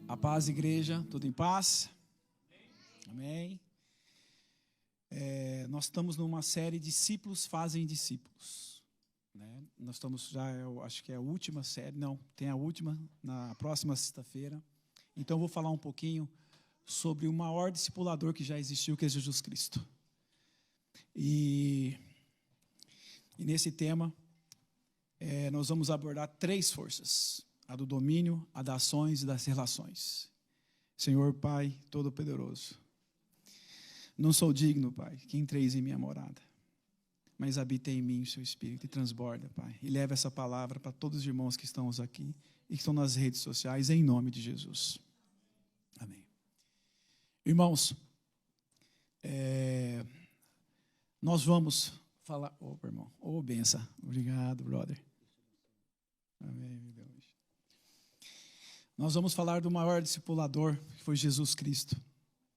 A paz, igreja, tudo em paz? Amém. Nós estamos numa série Discípulos Fazem Discípulos, né? Nós estamos já, eu acho que é a última série, não, tem a última, na próxima sexta-feira. Então eu vou falar um pouquinho sobre o maior discipulador que já existiu, que é Jesus Cristo. E nesse tema, nós vamos abordar 3 forças: a do domínio, a das ações e das relações. Senhor Pai Todo-Poderoso, não sou digno, Pai, que entreis em minha morada, mas habita em mim o seu Espírito e transborda, Pai, e leva essa palavra para todos os irmãos que estão aqui e que estão nas redes sociais, em nome de Jesus. Amém. Irmãos, nós vamos falar... Opa, irmão. Benção. Obrigado, brother. Amém, meu Deus. Nós vamos falar do maior discipulador, que foi Jesus Cristo,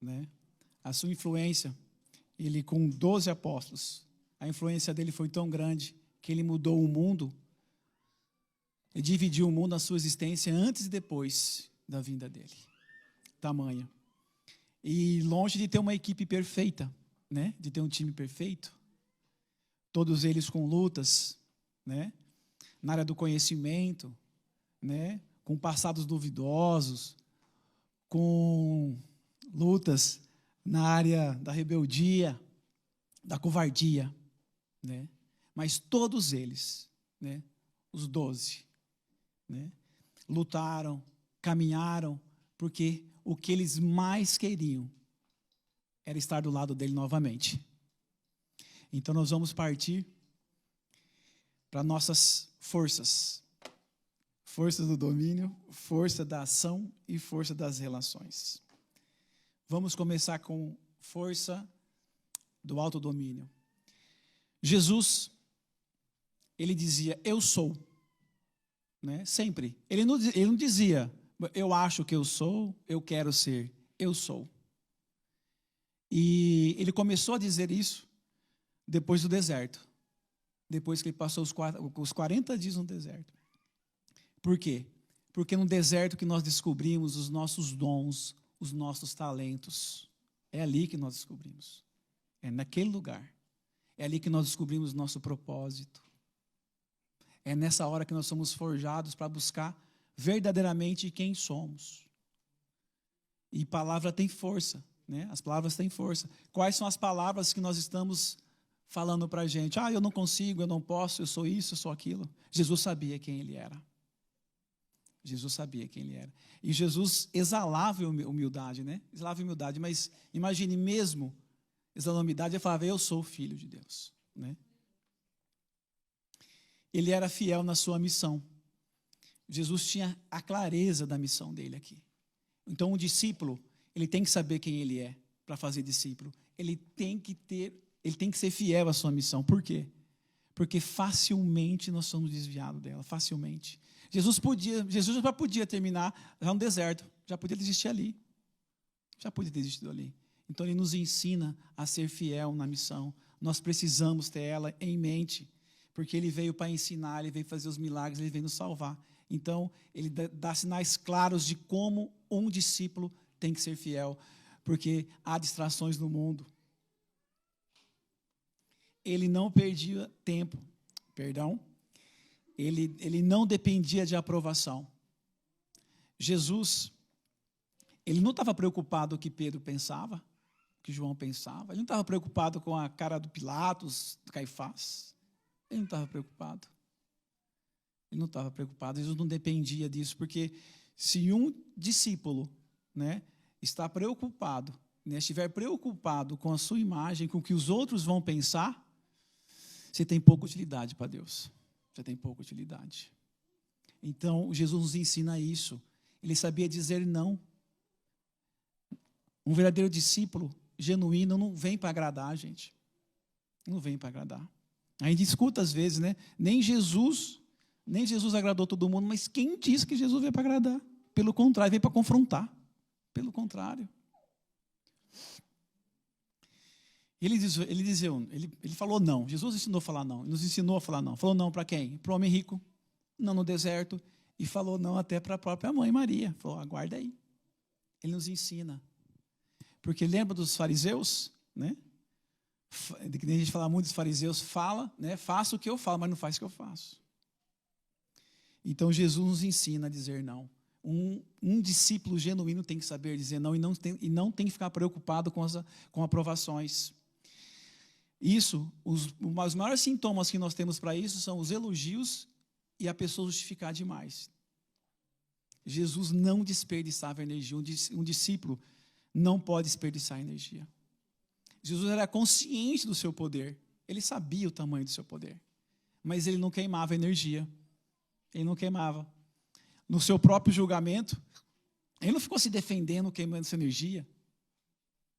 né? A sua influência, ele com 12 apóstolos, a influência dele foi tão grande que ele mudou o mundo, ele dividiu o mundo na sua existência antes e depois da vinda dele. Tamanha. E longe de ter uma equipe perfeita, né? De ter um time perfeito, todos eles com lutas, né? Na área do conhecimento, né? Com passados duvidosos, com lutas na área da rebeldia, da covardia, né? Mas todos eles, né? Os 12, né? Lutaram, caminharam, porque o que eles mais queriam era estar do lado dele novamente. Então nós vamos partir para nossas forças. Força do domínio, força da ação e força das relações. Vamos começar com força do autodomínio. Jesus, ele dizia, eu sou, né? Sempre. Ele não dizia, eu acho que eu sou, eu quero ser, eu sou. E ele começou a dizer isso depois do deserto, depois que ele passou os 40 dias no deserto. Por quê? Porque no deserto que nós descobrimos os nossos dons, os nossos talentos. É ali que nós descobrimos. É naquele lugar. É ali que nós descobrimos o nosso propósito. É nessa hora que nós somos forjados para buscar verdadeiramente quem somos. E palavra tem força, né? As palavras têm força. Quais são as palavras que nós estamos falando para a gente? Eu não consigo, eu não posso, eu sou isso, eu sou aquilo. Jesus sabia quem ele era. Jesus sabia quem ele era. E Jesus exalava humildade, né? Exalava humildade, mas imagine mesmo exalando humildade, ele falava, eu sou o Filho de Deus, né? Ele era fiel na sua missão. Jesus tinha a clareza da missão dele aqui. Então, o discípulo, ele tem que saber quem ele é para fazer discípulo. Ele tem que ser fiel à sua missão. Por quê? Porque facilmente nós somos desviados dela, facilmente. Jesus já podia terminar já no deserto, já podia desistir ali. Já podia ter desistido ali. Então ele nos ensina a ser fiel na missão. Nós precisamos ter ela em mente, porque ele veio para ensinar, ele veio fazer os milagres, ele veio nos salvar. Então ele dá sinais claros de como um discípulo tem que ser fiel, porque há distrações no mundo. Ele não perdia tempo, Ele não dependia de aprovação. Jesus, ele não estava preocupado com o que Pedro pensava, o que João pensava. Ele não estava preocupado com a cara do Pilatos, do Caifás. Ele não estava preocupado. Ele não estava preocupado. Jesus não dependia disso, porque se um discípulo, né, está preocupado, né, estiver preocupado com a sua imagem, com o que os outros vão pensar, você tem pouca utilidade para Deus. Você tem pouca utilidade. Então, Jesus nos ensina isso. Ele sabia dizer não. Um verdadeiro discípulo genuíno não vem para agradar, gente. Não vem para agradar. A gente escuta às vezes, né? Nem Jesus agradou todo mundo, mas quem disse que Jesus veio para agradar? Pelo contrário, veio para confrontar. Pelo contrário. Ele falou não. Jesus ensinou a falar não. Nos ensinou a falar não. Falou não para quem? Para o homem rico. Não no deserto. E falou não até para a própria mãe Maria. Falou, aguarda aí. Ele nos ensina. Porque lembra dos fariseus, né? A gente fala muito dos fariseus, fala, né? Faça o que eu falo, mas não faz o que eu faço. Então Jesus nos ensina a dizer não. Um discípulo genuíno tem que saber dizer não e não tem que ficar preocupado com aprovações. Isso, os maiores sintomas que nós temos para isso são os elogios e a pessoa justificar demais. Jesus não desperdiçava energia. Um discípulo não pode desperdiçar energia. Jesus era consciente do seu poder. Ele sabia o tamanho do seu poder. Mas ele não queimava energia. Ele não queimava. No seu próprio julgamento, ele não ficou se defendendo, queimando sua energia.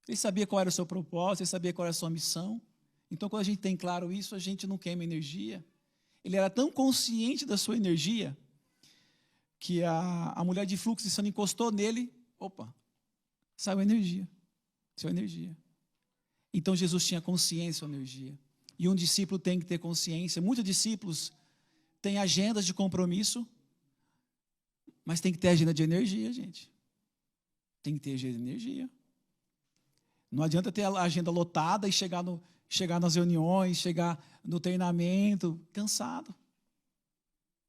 Ele sabia qual era o seu propósito, ele sabia qual era a sua missão. Então, quando a gente tem claro isso, a gente não queima energia. Ele era tão consciente da sua energia que a mulher de fluxo de sangue encostou nele, opa, saiu energia. Saiu energia. Então, Jesus tinha consciência da energia. E um discípulo tem que ter consciência. Muitos discípulos têm agendas de compromisso, mas tem que ter agenda de energia, gente. Tem que ter agenda de energia. Não adianta ter a agenda lotada e chegar nas reuniões, chegar no treinamento, cansado.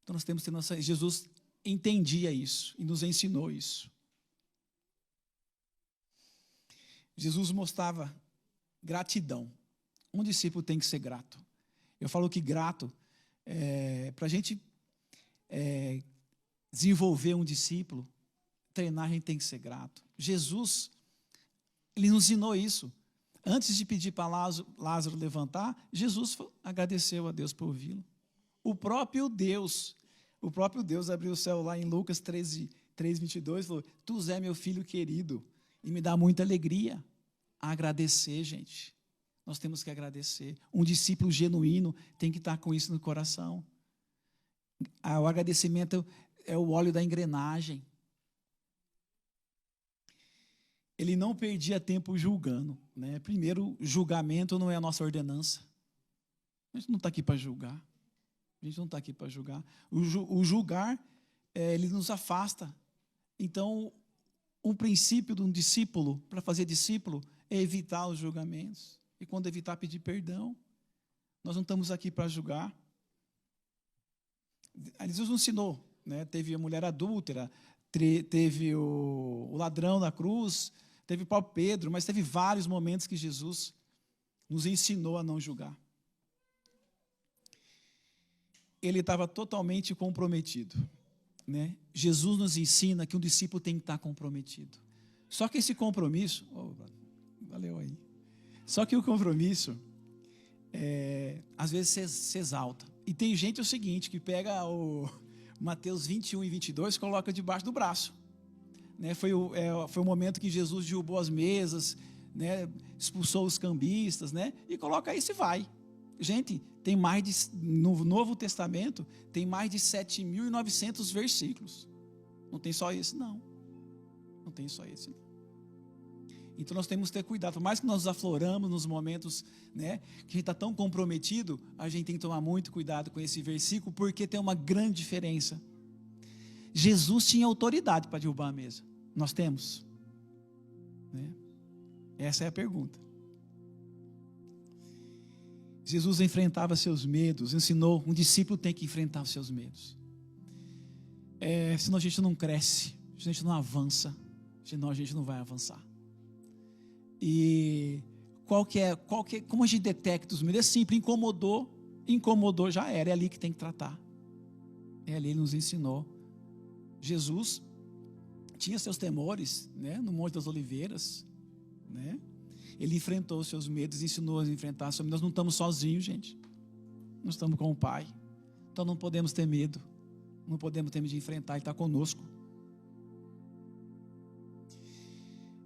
Então nós temos que ter nossa... Jesus entendia isso e nos ensinou isso. Jesus mostrava gratidão. Um discípulo tem que ser grato. Eu falo que grato, para a gente desenvolver um discípulo, treinar, a gente tem que ser grato. Jesus, ele nos ensinou isso. Antes de pedir para Lázaro levantar, Jesus agradeceu a Deus por ouvi-lo. O próprio Deus abriu o céu lá em Lucas 3:22, falou: Tu és meu filho querido, e me dá muita alegria. Agradecer, gente. Nós temos que agradecer. Um discípulo genuíno tem que estar com isso no coração. O agradecimento é o óleo da engrenagem. Ele não perdia tempo julgando, né? Primeiro, julgamento não é a nossa ordenança. A gente não está aqui para julgar. A gente não está aqui para julgar. O julgar, ele nos afasta. Então, um princípio de um discípulo, para fazer discípulo, é evitar os julgamentos. E quando evitar, pedir perdão. Nós não estamos aqui para julgar. Jesus nos ensinou, né? Teve a mulher adúltera, teve o ladrão na cruz, teve o próprio Pedro, mas teve vários momentos que Jesus nos ensinou a não julgar. Ele estava totalmente comprometido, né? Jesus nos ensina que um discípulo tem que estar comprometido. Só que esse compromisso, valeu aí. Só que o compromisso, às vezes se exalta. E tem gente o seguinte, que pega o Mateus 21 e 22 e coloca debaixo do braço. Né? Foi o momento que Jesus derrubou as mesas, né? Expulsou os cambistas, né? E coloca aí se vai. Gente, tem no Novo Testamento, tem mais de 7.900 versículos. Não tem só esse, não. Não tem só esse, não. Então nós temos que ter cuidado. Por mais que nós nos afloramos nos momentos, né, que a gente está tão comprometido, a gente tem que tomar muito cuidado com esse versículo, porque tem uma grande diferença. Jesus tinha autoridade para derrubar a mesa. Nós temos? Né? Essa é a pergunta. Jesus enfrentava seus medos, ensinou, um discípulo tem que enfrentar os seus medos. Senão a gente não cresce, a gente não avança, senão a gente não vai avançar. E como a gente detecta os medos? É simples, incomodou, já era, é ali que tem que tratar. É ali, ele nos ensinou. Jesus tinha seus temores, né, no Monte das Oliveiras, né? Ele enfrentou os seus medos, ensinou a enfrentar os seus medos. Nós não estamos sozinhos, gente. Nós estamos com o Pai. Então não podemos ter medo. Não podemos ter medo de enfrentar, Ele está conosco.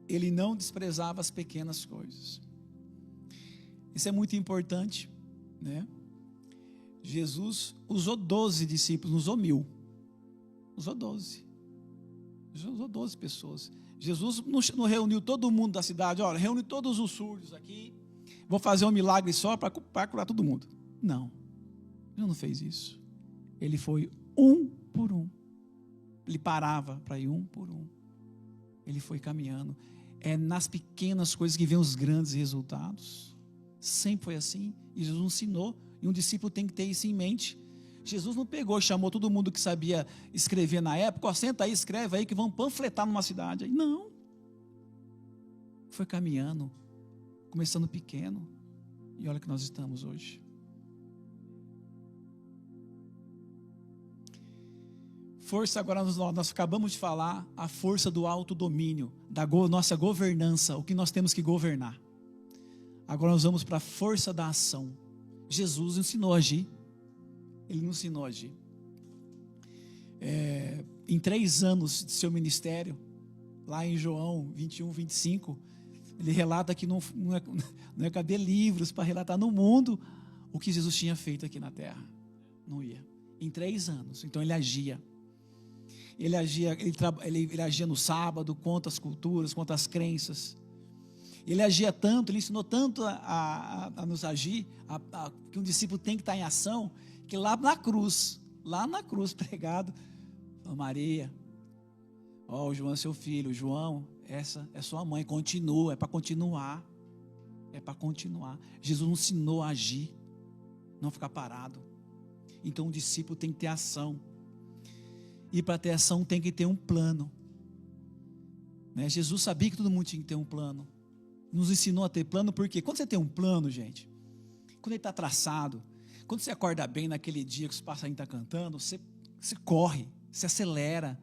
Ele não desprezava as pequenas coisas. Isso é muito importante, né? Jesus usou 12 discípulos, não usou 1.000. Usou 12. Usou 12 pessoas. Jesus não reuniu todo mundo da cidade. Olha, reúne todos os surdos aqui. Vou fazer um milagre só para curar todo mundo. Não. Ele não fez isso. Ele foi um por um. Ele parava para ir um por um. Ele foi caminhando. É nas pequenas coisas que vêm os grandes resultados. Sempre foi assim. E Jesus ensinou. E um discípulo tem que ter isso em mente. Jesus não pegou, chamou todo mundo que sabia escrever na época. Ó, senta aí, escreve aí que vão panfletar numa cidade. Não. Foi caminhando. Começando pequeno. E olha que nós estamos hoje. Força, agora nós acabamos de falar, a força do autodomínio, da nossa governança, o que nós temos que governar. Agora nós vamos para a força da ação. Jesus ensinou a agir. Ele nos ensinou a agir. Em 3 anos de seu ministério, lá em João 21, 25, ele relata que não ia caber livros para relatar no mundo o que Jesus tinha feito aqui na terra. Não ia. Em 3 anos. Então ele agia. Ele agia no sábado, contra as culturas, contra as crenças. Ele agia tanto, ele ensinou tanto a nos agir, que um discípulo tem que estar em ação, que lá na cruz pregado, Maria, o João é seu filho, João, essa é sua mãe, continua, é para continuar. Jesus nos ensinou a agir, não ficar parado. Então o discípulo tem que ter ação. E para ter ação tem que ter um plano. Jesus sabia que todo mundo tinha que ter um plano. Nos ensinou a ter plano, porque quando você tem um plano, gente, quando ele está traçado, quando você acorda bem naquele dia que os passarinhos estão cantando, você corre, você acelera,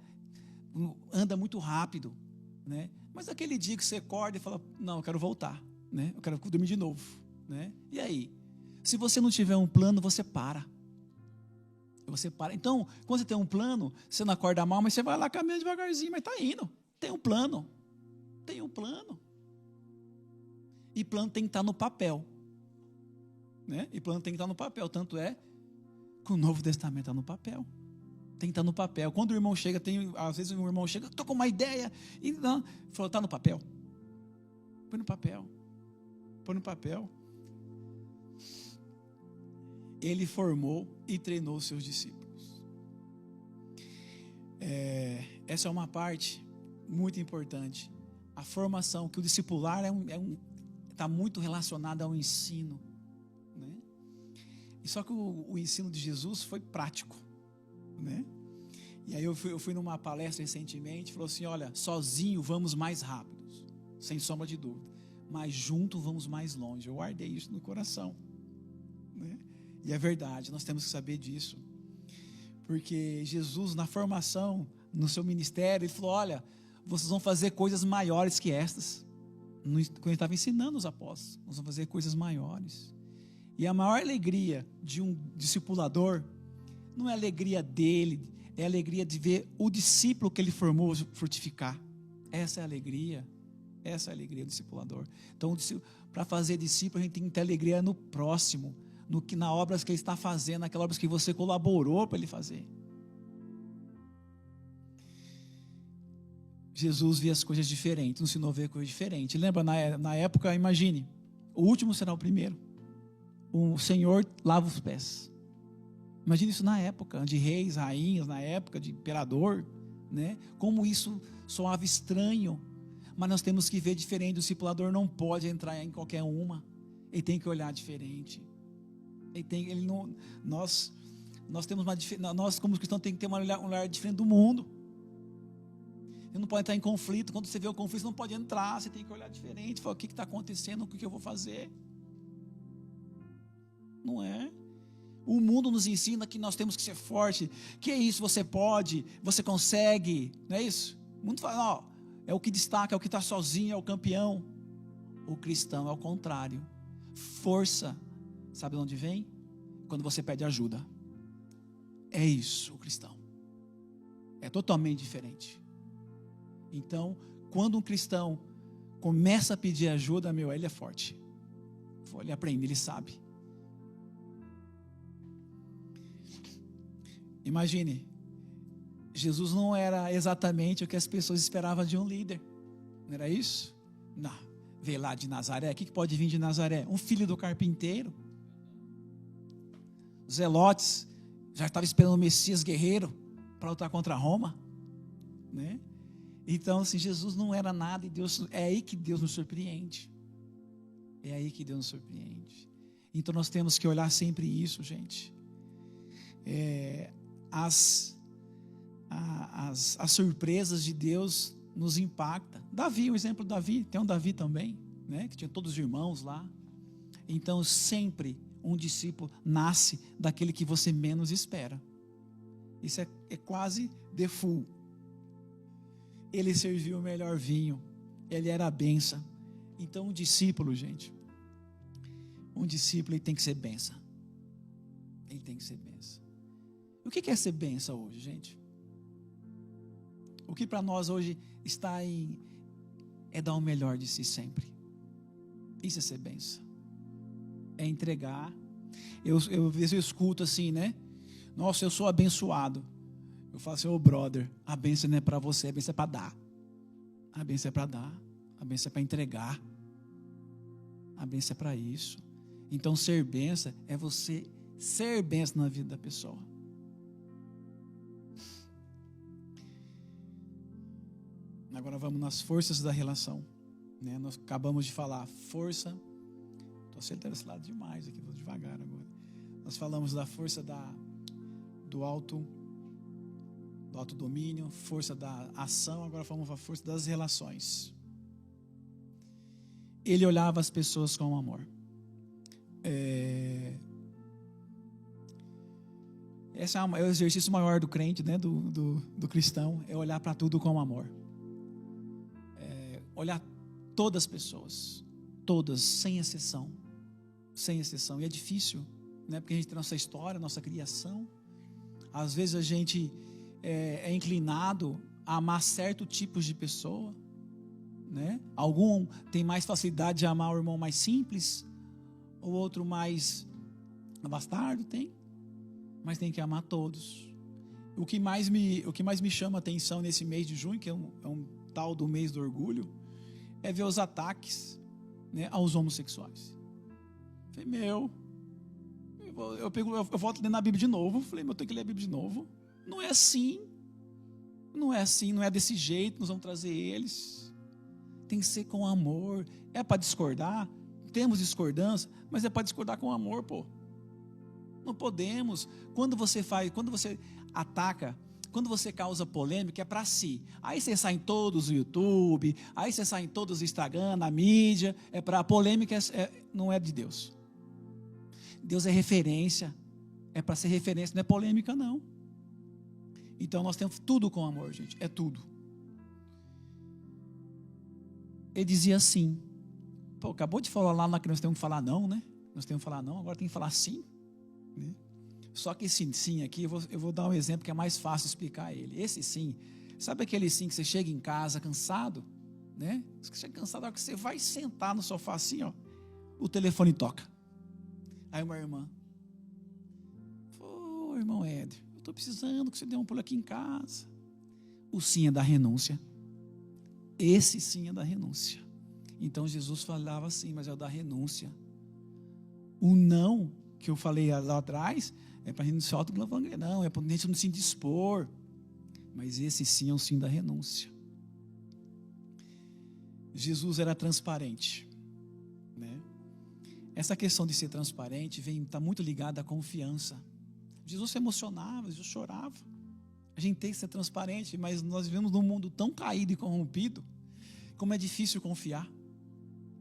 anda muito rápido, né? Mas naquele dia que você acorda e fala, não, eu quero voltar, né? Eu quero dormir de novo, né? E aí? Se você não tiver um plano, você para. Então, quando você tem um plano, você não acorda mal, mas você vai lá caminhando devagarzinho, mas está indo. Tem um plano. E plano tem que estar no papel. Né? E plano tem que estar no papel. Tanto é que o Novo Testamento está no papel. Tem que estar no papel. Quando o irmão chega, às vezes o irmão chega, estou com uma ideia. E não, falou, está no papel. Põe no papel. Ele formou e treinou os seus discípulos. Essa é uma parte muito importante. A formação, que o discipular está muito relacionado ao ensino. Né? E só que o ensino de Jesus foi prático. Né? E aí eu fui numa palestra recentemente, falou assim, olha, sozinho vamos mais rápidos, sem sombra de dúvida. Mas junto vamos mais longe. Eu guardei isso no coração. Né? E é verdade, nós temos que saber disso. Porque Jesus, na formação, no seu ministério, ele falou, olha, vocês vão fazer coisas maiores que estas. Quando ele estava ensinando os apóstolos, nós vamos fazer coisas maiores. E a maior alegria de um discipulador, não é a alegria dele, é a alegria de ver o discípulo que ele formou frutificar. Essa é a alegria do discipulador. Então, para fazer discípulo, a gente tem que ter alegria no próximo, na obra que ele está fazendo, naquela obra que você colaborou para ele fazer. Jesus via as coisas diferentes, nos ensinou a ver coisas diferentes. Lembra, na época, imagine, o último será o primeiro. O Senhor lava os pés. Imagine isso na época de reis, rainhas, na época de imperador, né? Como isso soava estranho. Mas nós temos que ver diferente. O discipulador não pode entrar em qualquer uma. Ele tem que olhar diferente. Nós como cristãos temos que ter um olhar diferente do mundo. Você não pode entrar em conflito. Quando você vê o conflito, você não pode entrar. Você tem que olhar diferente. Falar, o que está acontecendo? O que eu vou fazer? Não é? O mundo nos ensina que nós temos que ser forte. Que é isso? Você pode, você consegue. Não é isso? O mundo fala, é o que destaca, é o que está sozinho, é o campeão. O cristão é o contrário. Força. Sabe de onde vem? Quando você pede ajuda. É isso, o cristão. É totalmente diferente. Então, quando um cristão começa a pedir ajuda, ele é forte. Ele aprende, ele sabe. Imagine, Jesus não era exatamente o que as pessoas esperavam de um líder. Não era isso? Não. Veio lá de Nazaré. O que pode vir de Nazaré? Um filho do carpinteiro. Os zelotes já estavam esperando o Messias guerreiro para lutar contra Roma, né? Então, assim, Jesus não era nada e Deus, é aí que Deus nos surpreende. É aí que Deus nos surpreende. Então nós temos que olhar sempre isso, gente. As surpresas de Deus nos impactam. Davi, o exemplo de Davi, tem um Davi também, né, que tinha todos os irmãos lá. Então sempre um discípulo nasce daquele que você menos espera. Isso é quase default. Ele serviu o melhor vinho, ele era a bênção. Então um discípulo, gente, ele tem que ser bênção. Ele tem que ser bênção. O que é ser bênção hoje, gente? O que para nós hoje está é dar o melhor de si sempre. Isso é ser bênção. É entregar. Eu escuto assim, né? Nossa, eu sou abençoado. Eu falo assim, brother, a bênção não é para você, a bênção é para dar. A bênção é para dar. A bênção é para entregar. A bênção é para isso. Então ser bênção é você ser bênção na vida da pessoa. Agora vamos nas forças da relação, né? Nós acabamos de falar força. Estou sentando esse lado demais aqui, vou devagar agora. Nós falamos da força do autodomínio, força da ação. Agora falamos da força das relações. Ele olhava as pessoas com amor. Esse é o exercício maior do crente, né? do cristão, é olhar para tudo com amor. Olhar todas as pessoas, todas, sem exceção. Sem exceção. E é difícil, né? Porque a gente tem nossa história, nossa criação. Às vezes a gente é inclinado a amar certos tipos de pessoa, né? Algum tem mais facilidade de amar o irmão mais simples, o outro mais bastardo, tem. Mas tem que amar todos. O que mais me chama a atenção nesse mês de junho, que é um tal do mês do orgulho, é ver os ataques, né, aos homossexuais. Falei, eu volto lendo a Bíblia de novo. Falei, eu tenho que ler a Bíblia de novo. Não é assim, não é desse jeito, nós vamos trazer eles. Tem que ser com amor. É para discordar, temos discordância, mas é para discordar com amor, pô. Não podemos. Quando você ataca, quando você causa polêmica, é para si. Aí você sai em todos o YouTube, aí você sai em todos o Instagram, na mídia. É para a polêmica, não é de Deus. Deus é referência. É para ser referência, não é polêmica, não. Então nós temos tudo com amor, gente. É tudo. Ele dizia assim. Pô, acabou de falar lá que nós temos que falar não, né? Nós temos que falar não, agora tem que falar sim. Né? Só que esse sim aqui, eu vou dar um exemplo que é mais fácil explicar ele. Esse sim, sabe aquele sim que você chega em casa cansado, né? Você chega cansado, a hora que você vai sentar no sofá assim, ó, o telefone toca. Aí uma irmã, pô, irmão Éder, eu estou precisando que você dê um pulo aqui em casa. O sim é da renúncia. Esse sim é da renúncia. Então Jesus falava assim, mas é o da renúncia. O não que eu falei lá atrás é para a gente não se autoglavanguear, não, é para a gente não se dispor. Mas esse sim é o sim da renúncia. Jesus era transparente, né? Essa questão de ser transparente está muito ligada à confiança. Jesus se emocionava, Jesus chorava. A gente tem que ser transparente, mas nós vivemos num mundo tão caído e corrompido, como é difícil confiar.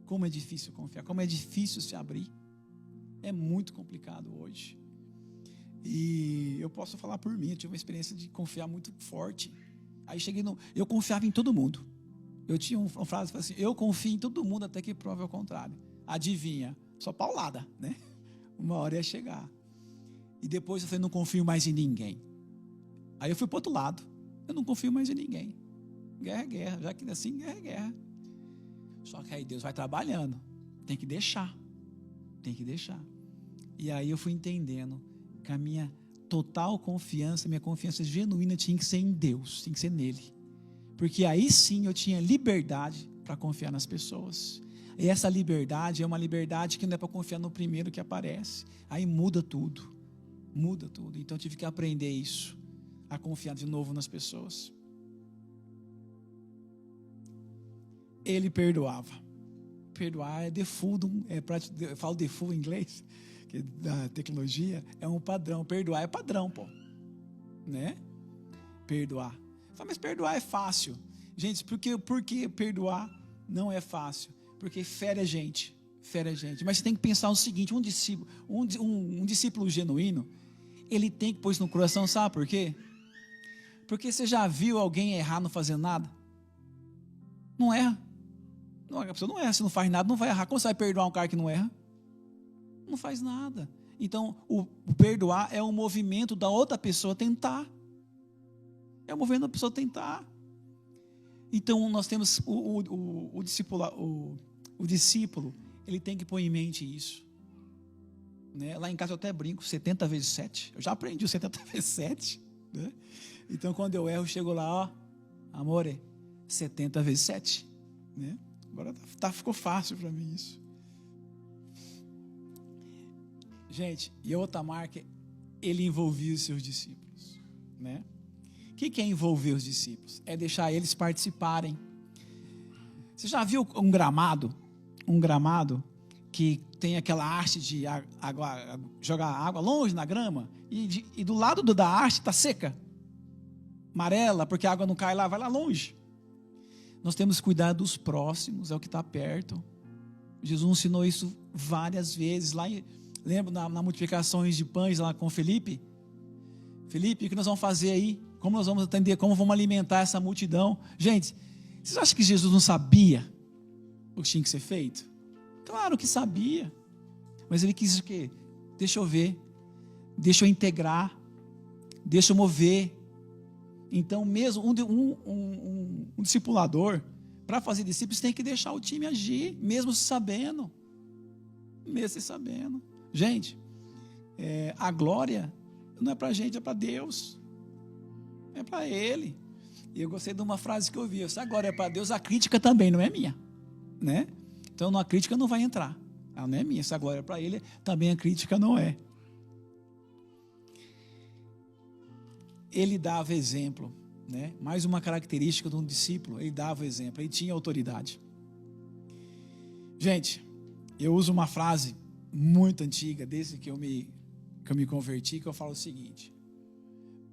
Como é difícil confiar, como é difícil se abrir. É muito complicado hoje. E eu posso falar por mim, eu tive uma experiência de confiar muito forte. Aí eu confiava em todo mundo. Eu tinha uma frase assim, eu confio em todo mundo até que prove ao contrário. Adivinha? Só paulada, né? Uma hora ia chegar. E depois eu falei, não confio mais em ninguém. Aí eu fui para o outro lado. Eu não confio mais em ninguém. Guerra é guerra, já que assim, guerra é guerra. Só que aí Deus vai trabalhando. Tem que deixar. Tem que deixar. E aí eu fui entendendo que a minha total confiança, minha confiança genuína tinha que ser em Deus, tinha que ser nele. Porque aí sim eu tinha liberdade para confiar nas pessoas. E essa liberdade é uma liberdade que não é para confiar no primeiro que aparece. Aí muda tudo. Muda tudo. Então eu tive que aprender isso. A confiar de novo nas pessoas. ele perdoava. Perdoar é default, eu falo default em inglês, que da tecnologia, é um padrão. Perdoar é padrão, pô. Né? Perdoar. Mas perdoar é fácil. Gente, por que perdoar não é fácil? Porque fere a gente. Mas você tem que pensar o seguinte, um discípulo genuíno, ele tem que pôr isso no coração, sabe por quê? Porque você já viu alguém errar não fazendo nada? Não erra. Não, a pessoa não erra, se não faz nada, não vai errar. Como você vai perdoar um cara que não erra? Não faz nada. Então, o perdoar é um movimento da outra pessoa tentar. É o movimento da pessoa tentar. Então, nós temos o discípulo, ele tem que pôr em mente isso. Né? Lá em casa eu até brinco, 70 vezes 7. Eu já aprendi o 70 vezes 7. Né? Então, quando eu erro, eu chego lá, ó, amore, 70 vezes 7. Né? Agora ficou fácil para mim isso. Gente, e outra marca, ele envolvia os seus discípulos. Né? O que é envolver os discípulos? É deixar eles participarem. Você já viu um gramado? Um gramado que tem aquela haste de jogar água longe na grama e do lado da haste está seca, amarela, porque a água não cai lá, vai lá longe. Nós temos que cuidar dos próximos, é o que está perto. Jesus ensinou isso várias vezes. Lá, lembra na multiplicações de pães lá com Felipe? Felipe, o que nós vamos fazer aí? Como nós vamos atender? Como vamos alimentar essa multidão? Gente, vocês acham que Jesus não sabia o que tinha que ser feito? Claro que sabia. Mas ele quis o quê? Deixa eu ver. Deixa eu integrar. Deixa eu mover. Então, mesmo um discipulador, para fazer discípulos, tem que deixar o time agir, mesmo sabendo. Mesmo sabendo. Gente, a glória não é para a gente, é para Deus. É para Ele. E eu gostei de uma frase que eu vi. Se a glória é para Deus, a crítica também não é minha. Né? Então, a crítica não vai entrar. Ela não é minha. Se a glória é para Ele, também a crítica não é. Ele dava exemplo, né? Mais uma característica de um discípulo, ele dava exemplo, ele tinha autoridade. Gente, eu uso uma frase muito antiga, desde que eu me converti, que eu falo o seguinte: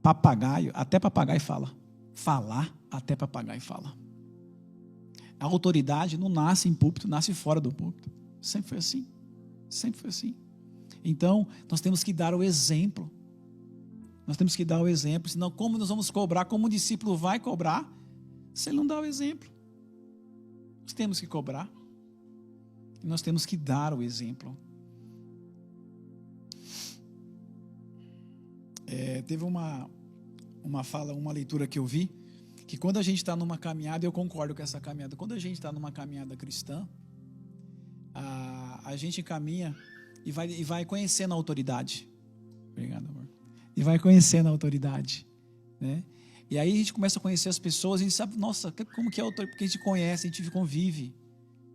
papagaio, até papagaio fala. Falar, até papagaio fala. A autoridade não nasce em púlpito, nasce fora do púlpito. Sempre foi assim. Sempre foi assim. Então, nós temos que dar o exemplo. Nós temos que dar o exemplo, senão como nós vamos cobrar, como o discípulo vai cobrar, se ele não dá o exemplo? Nós temos que cobrar. E nós temos que dar o exemplo. Teve uma fala, uma leitura que eu vi, que quando a gente está numa caminhada, eu concordo com essa caminhada, quando a gente está numa caminhada cristã, a gente caminha e vai conhecendo a autoridade. Obrigado, amor. E vai conhecendo a autoridade, né? E aí a gente começa a conhecer as pessoas, a gente sabe, nossa, como que é a autoridade? Porque a gente conhece, a gente convive,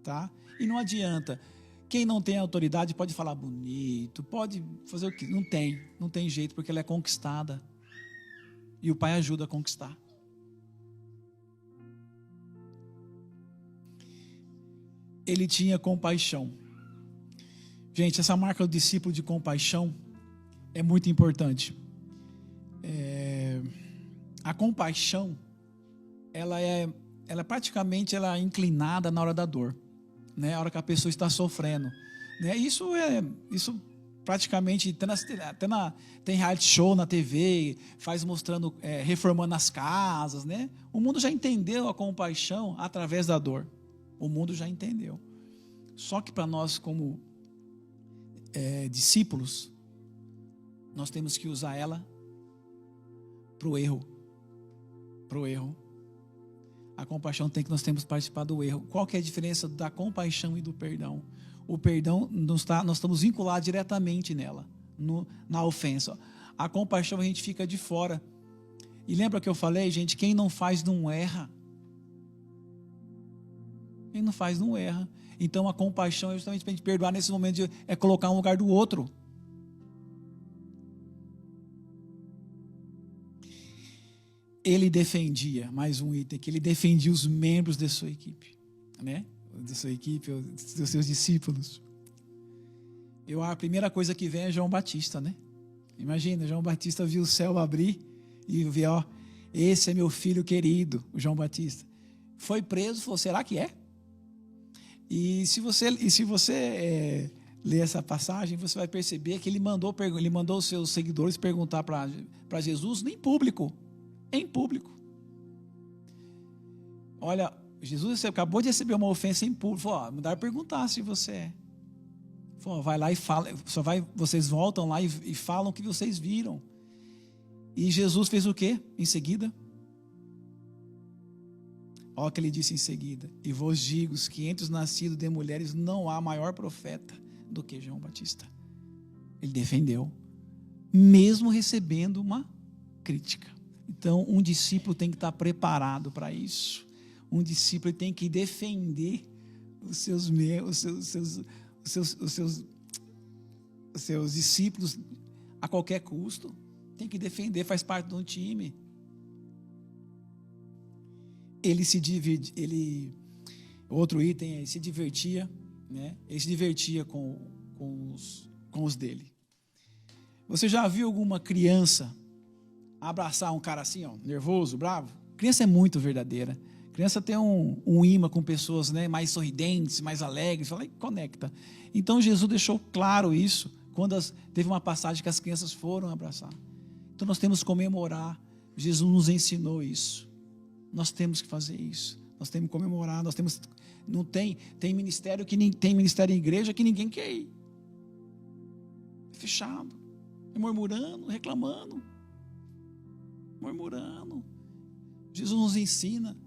tá? E não adianta. Quem não tem autoridade pode falar bonito, pode fazer o que? Não tem jeito, porque ela é conquistada. E o Pai ajuda a conquistar. Ele tinha compaixão. Gente, essa marca do discípulo de compaixão é muito importante. A compaixão, ela é praticamente inclinada na hora da dor, né? A hora que a pessoa está sofrendo, né? Isso praticamente tem reality show na TV, faz mostrando, reformando as casas, né? O mundo já entendeu a compaixão através da dor. O mundo já entendeu. Só que para nós, como discípulos, nós temos que usar ela para o erro. A compaixão nós temos que participar do erro. Qual que é a diferença da compaixão e do perdão? O perdão, nós estamos vinculados diretamente nela, na ofensa. A compaixão a gente fica de fora. E lembra que eu falei, gente, quem não faz não erra. Quem não faz não erra. Então a compaixão é justamente para a gente perdoar nesse momento, colocar um lugar do outro. Ele defendia, mais um item, que ele defendia os membros de sua equipe. né? Da sua equipe, dos seus discípulos. A primeira coisa que vem é João Batista, né? Imagina, João Batista viu o céu abrir e viu, ó, esse é meu filho querido, o João Batista. Foi preso, falou, será que é? E se você ler essa passagem, você vai perceber que ele mandou os seus seguidores perguntar para Jesus em público. Olha, Jesus, você acabou de receber uma ofensa em público. Falou, me dá a perguntar se você é. Falou, vai lá e fala. Vocês voltam lá e falam o que vocês viram. E Jesus fez o quê? Em seguida? Olha o que ele disse em seguida. E vos digo que entre os nascidos de mulheres não há maior profeta do que João Batista. Ele defendeu, mesmo recebendo uma crítica. Então, um discípulo tem que estar preparado para isso. Um discípulo tem que defender os seus discípulos a qualquer custo. Tem que defender, faz parte de um time. Outro item é, ele se divertia, né? Ele se divertia com os dele. Você já viu alguma criança abraçar um cara assim, ó, nervoso, bravo? Criança é muito verdadeira. Criança tem um imã com pessoas, né, mais sorridentes, mais alegres, fala e conecta. Então Jesus deixou claro isso quando teve uma passagem que as crianças foram abraçar. Então nós temos que comemorar. Jesus nos ensinou isso. Nós temos que fazer isso. Nós temos que comemorar. Tem ministério em igreja que ninguém quer ir. É fechado. É murmurando, reclamando. Murmurando. Jesus nos ensina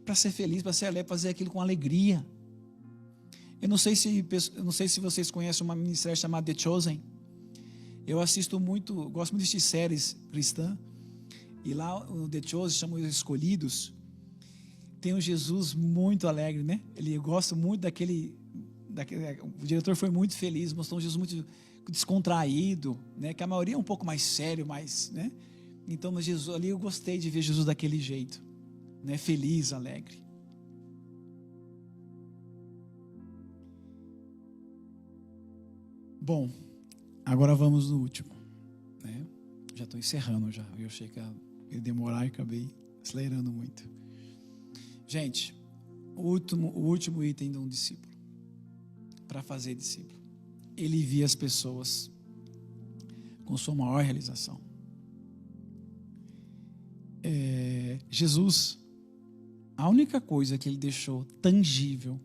para ser feliz, para ser alegre, para fazer aquilo com alegria. Eu não sei se vocês conhecem uma ministério chamada The Chosen. Eu gosto muito de assistir séries cristãs. E lá o The Chosen chama os Escolhidos. Tem um Jesus muito alegre, né? Eu gosto muito daquele. O diretor foi muito feliz, mostrou um Jesus muito descontraído, né? Que a maioria é um pouco mais sério, né? Então, mas Jesus ali, eu gostei de ver Jesus daquele jeito, né? Feliz, alegre. Bom, agora vamos no último, né? Já estou encerrando já. Eu achei que ia demorar e acabei acelerando muito. Gente, o último item de um discípulo, para fazer discípulo, ele via as pessoas com sua maior realização. Jesus, a única coisa que ele deixou tangível,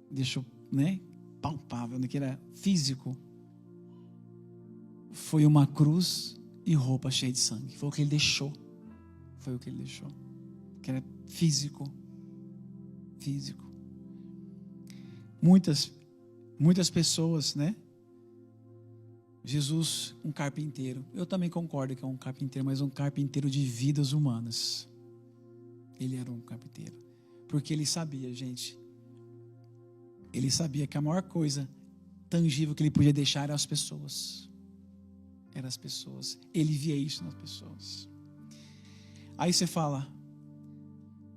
deixou, né, palpável, que era físico, foi uma cruz e roupa cheia de sangue. Foi o que ele deixou. Que era físico. Muitas pessoas, né? Jesus, um carpinteiro. Eu também concordo que é um carpinteiro, mas um carpinteiro de vidas humanas. Ele era um carpinteiro. Porque ele sabia, gente. Ele sabia que a maior coisa tangível que ele podia deixar eram as pessoas. Ele via isso nas pessoas. Aí você fala,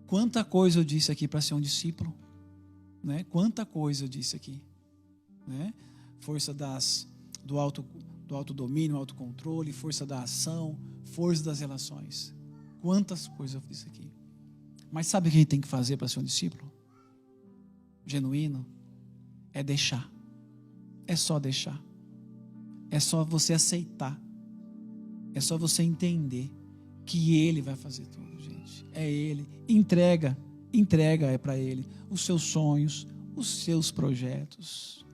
quanta coisa eu disse aqui para ser um discípulo, né? Quanta coisa eu disse aqui, né? Força do autodomínio, autocontrole, força da ação, força das relações. Quantas coisas eu disse aqui. Mas sabe o que a gente tem que fazer para ser um discípulo genuíno? É deixar. É só deixar. É só você aceitar. É só você entender que Ele vai fazer tudo, gente. É Ele. Entrega é para Ele os seus sonhos, os seus projetos.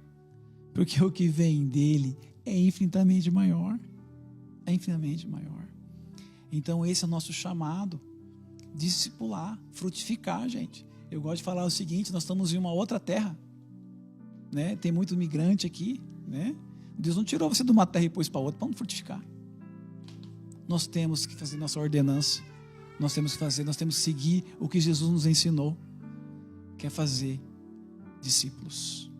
Porque o que vem dele é infinitamente maior. Então esse é o nosso chamado. Discipular, frutificar, gente. Eu gosto de falar o seguinte, nós estamos em uma outra terra, né? Tem muito migrante aqui, né? Deus não tirou você de uma terra e pôs para outra para não frutificar. Nós temos que fazer nossa ordenança. Nós temos que seguir o que Jesus nos ensinou, que é fazer discípulos.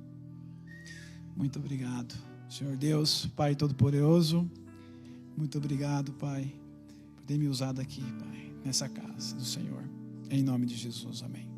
Muito obrigado, Senhor Deus, Pai Todo-Poderoso. Muito obrigado, Pai, por ter me usado aqui, Pai, nessa casa do Senhor. Em nome de Jesus, amém.